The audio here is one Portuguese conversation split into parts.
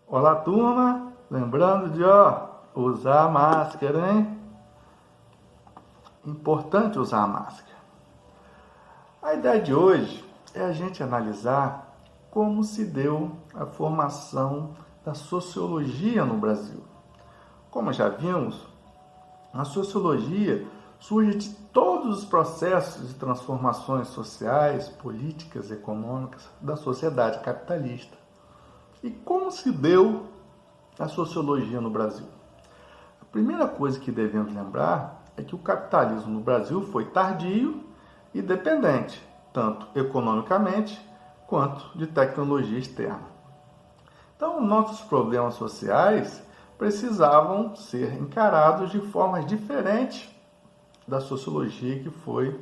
Olá, turma! Lembrando de usar máscara, hein? Importante usar a máscara. A ideia de hoje é a gente analisar como se deu a formação da sociologia no Brasil. Como já vimos, a sociologia surge de todos os processos de transformações sociais, políticas, econômicas da sociedade capitalista. E como se deu a sociologia no Brasil? A primeira coisa que devemos lembrar é que o capitalismo no Brasil foi tardio e dependente, tanto economicamente quanto de tecnologia externa. Então, nossos problemas sociais precisavam ser encarados de formas diferentes da sociologia que foi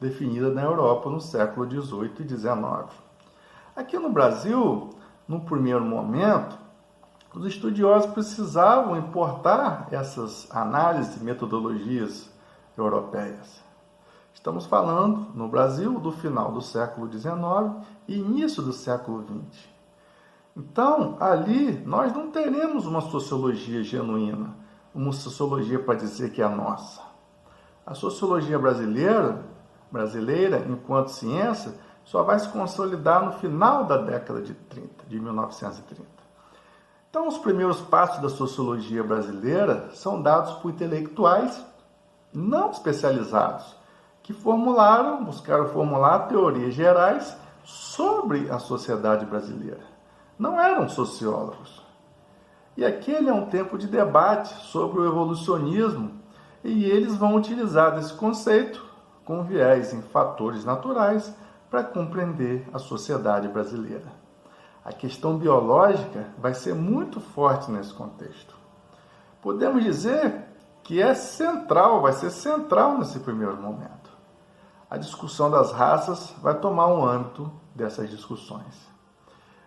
definida na Europa no século XVIII e XIX. Aqui no Brasil, no primeiro momento, os estudiosos precisavam importar essas análises e metodologias europeias. Estamos falando, no Brasil, do final do século XIX e início do século XX. Então, ali, nós não teremos uma sociologia genuína, uma sociologia para dizer que é a nossa. A sociologia brasileira, enquanto ciência, só vai se consolidar no final da década de 30, de 1930. Então, os primeiros passos da sociologia brasileira são dados por intelectuais não especializados, que buscaram formular teorias gerais sobre a sociedade brasileira. Não eram sociólogos. E aquele é um tempo de debate sobre o evolucionismo, e eles vão utilizar esse conceito com viés em fatores naturais para compreender a sociedade brasileira. A questão biológica vai ser muito forte nesse contexto. Podemos dizer que vai ser central nesse primeiro momento. A discussão das raças vai tomar um âmbito dessas discussões.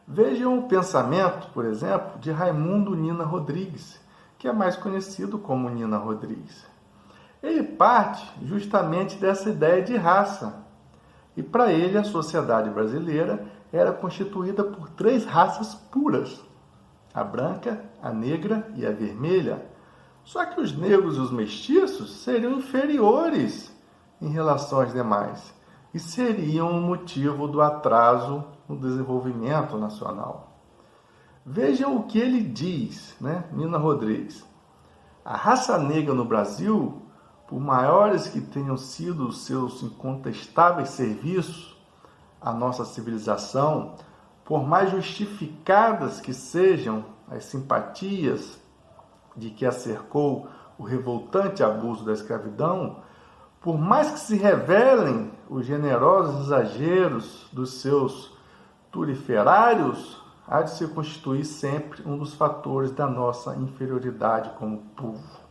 Vejam o pensamento, por exemplo, de Raimundo Nina Rodrigues, que é mais conhecido como Nina Rodrigues. Ele parte justamente dessa ideia de raça. E para ele, a sociedade brasileira era constituída por 3 raças puras: a branca, a negra e a vermelha. Só que os negros e os mestiços seriam inferiores em relação aos demais e seriam o motivo do atraso no desenvolvimento nacional. Vejam o que ele diz, Nina Rodrigues. A raça negra no Brasil, por maiores que tenham sido os seus incontestáveis serviços à nossa civilização, por mais justificadas que sejam as simpatias de que a cercou o revoltante abuso da escravidão, por mais que se revelem os generosos exageros dos seus turiferários, há de se constituir sempre um dos fatores da nossa inferioridade como povo.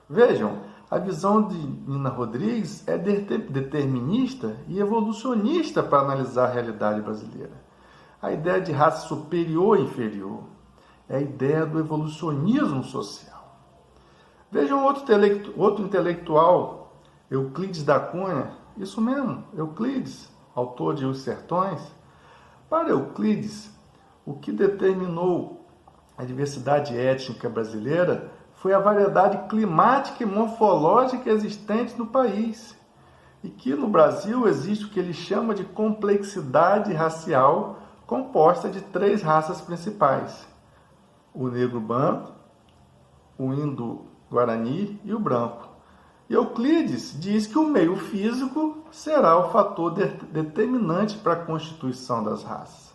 Vejam, a visão de Nina Rodrigues é determinista e evolucionista para analisar a realidade brasileira. A ideia de raça superior e inferior é a ideia do evolucionismo social. Vejam outro intelectual, Euclides da Cunha, isso mesmo, Euclides, autor de Os Sertões. Para Euclides, o que determinou a diversidade étnica brasileira foi a variedade climática e morfológica existente no país. E que no Brasil existe o que ele chama de complexidade racial, composta de 3 raças principais: o negro-branco, o indo-guarani e o branco. E Euclides diz que o meio físico será o fator determinante para a constituição das raças.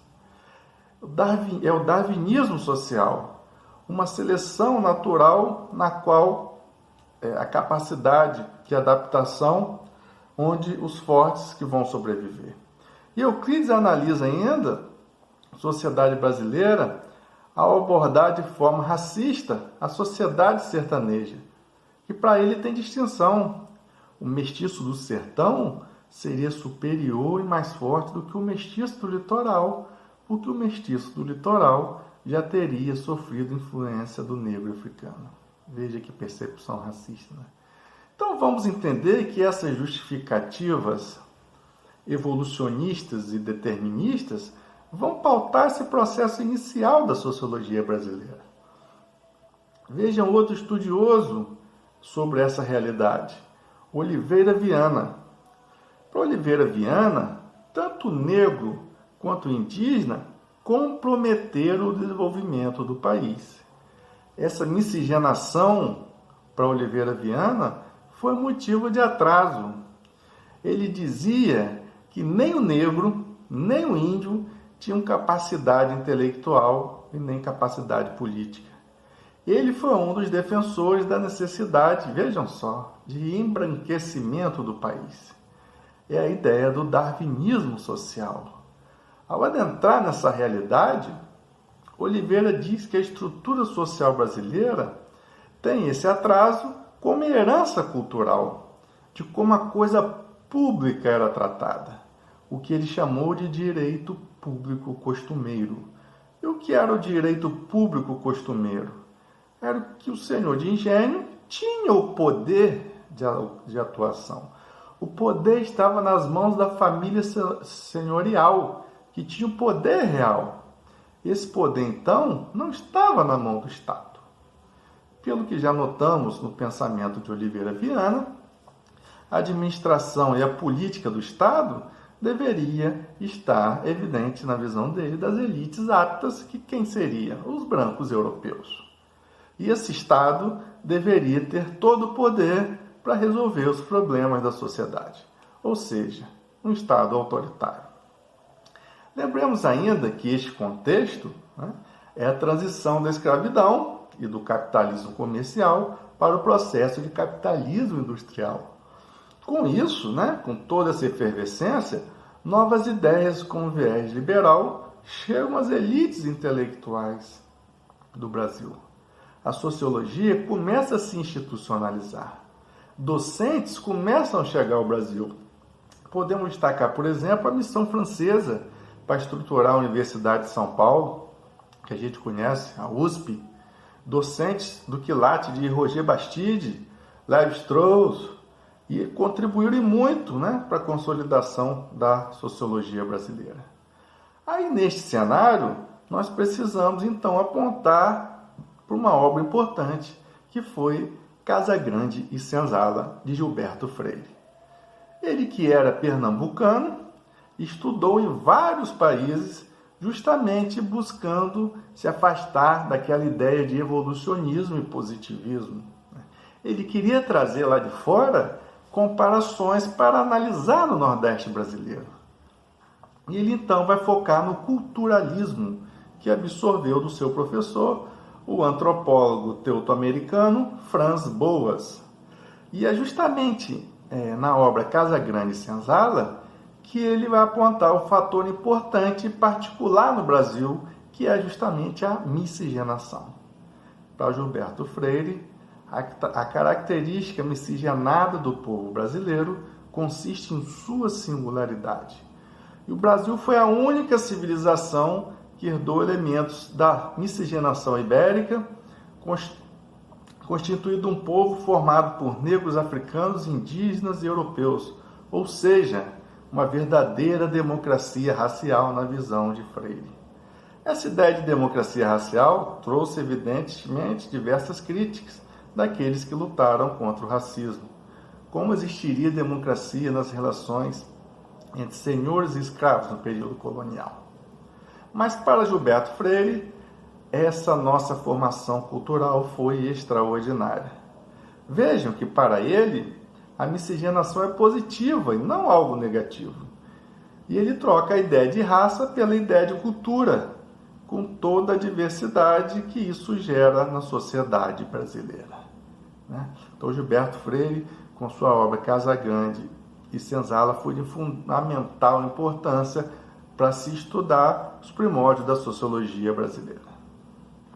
É o darwinismo social, uma seleção natural na qual a capacidade de adaptação, onde os fortes que vão sobreviver. E Euclides analisa ainda a sociedade brasileira ao abordar de forma racista a sociedade sertaneja. E para ele tem distinção. O mestiço do sertão seria superior e mais forte do que o mestiço do litoral, porque o mestiço do litoral já teria sofrido influência do negro africano. Veja que percepção racista. Então vamos entender que essas justificativas evolucionistas e deterministas vão pautar esse processo inicial da sociologia brasileira. Vejam outro estudioso sobre essa realidade, Oliveira Viana. Para Oliveira Viana, tanto o negro quanto o indígena comprometeram o desenvolvimento do país. Essa miscigenação, para Oliveira Viana, foi motivo de atraso. Ele dizia que nem o negro, nem o índio tinham capacidade intelectual e nem capacidade política. Ele foi um dos defensores da necessidade, vejam só, de embranquecimento do país. É a ideia do darwinismo social. Ao adentrar nessa realidade, Oliveira diz que a estrutura social brasileira tem esse atraso como herança cultural, de como a coisa pública era tratada, o que ele chamou de direito público costumeiro. E o que era o direito público costumeiro? Era que o senhor de engenho tinha o poder de atuação. O poder estava nas mãos da família senhorial, que tinha o poder real. Esse poder, então, não estava na mão do Estado. Pelo que já notamos no pensamento de Oliveira Viana, a administração e a política do Estado deveria estar evidente na visão dele das elites aptas, que quem seria? Os brancos europeus. E esse Estado deveria ter todo o poder para resolver os problemas da sociedade, ou seja, um Estado autoritário. Lembremos ainda que este contexto é a transição da escravidão e do capitalismo comercial para o processo de capitalismo industrial. Com isso, com toda essa efervescência, novas ideias com viés liberal chegam às elites intelectuais do Brasil. A sociologia começa a se institucionalizar. Docentes começam a chegar ao Brasil. Podemos destacar, por exemplo, a missão francesa para estruturar a Universidade de São Paulo, que a gente conhece, a USP, docentes do quilate de Roger Bastide, Lévi-Strauss, e contribuíram muito para a consolidação da sociologia brasileira. Aí, neste cenário, nós precisamos, então, apontar para uma obra importante, que foi Casagrande e Senzala, de Gilberto Freire. Ele, que era pernambucano, estudou em vários países, justamente buscando se afastar daquela ideia de evolucionismo e positivismo. Ele queria trazer lá de fora comparações para analisar no Nordeste brasileiro. E ele então vai focar no culturalismo que absorveu do seu professor, o antropólogo teuto-americano Franz Boas. E é justamente na obra Casagrande e Senzala que ele vai apontar o fator importante e particular no Brasil, que é justamente a miscigenação. Para Gilberto Freire, a característica miscigenada do povo brasileiro consiste em sua singularidade. E o Brasil foi a única civilização que herdou elementos da miscigenação ibérica, constituído um povo formado por negros africanos, indígenas e europeus, ou seja, uma verdadeira democracia racial na visão de Freire. Essa ideia de democracia racial trouxe, evidentemente, diversas críticas daqueles que lutaram contra o racismo. Como existiria democracia nas relações entre senhores e escravos no período colonial? Mas para Gilberto Freire, essa nossa formação cultural foi extraordinária. Vejam que para ele, a miscigenação é positiva e não algo negativo. E ele troca a ideia de raça pela ideia de cultura, com toda a diversidade que isso gera na sociedade brasileira. Então, Gilberto Freire, com sua obra Casagrande e Senzala, foi de fundamental importância para se estudar os primórdios da sociologia brasileira.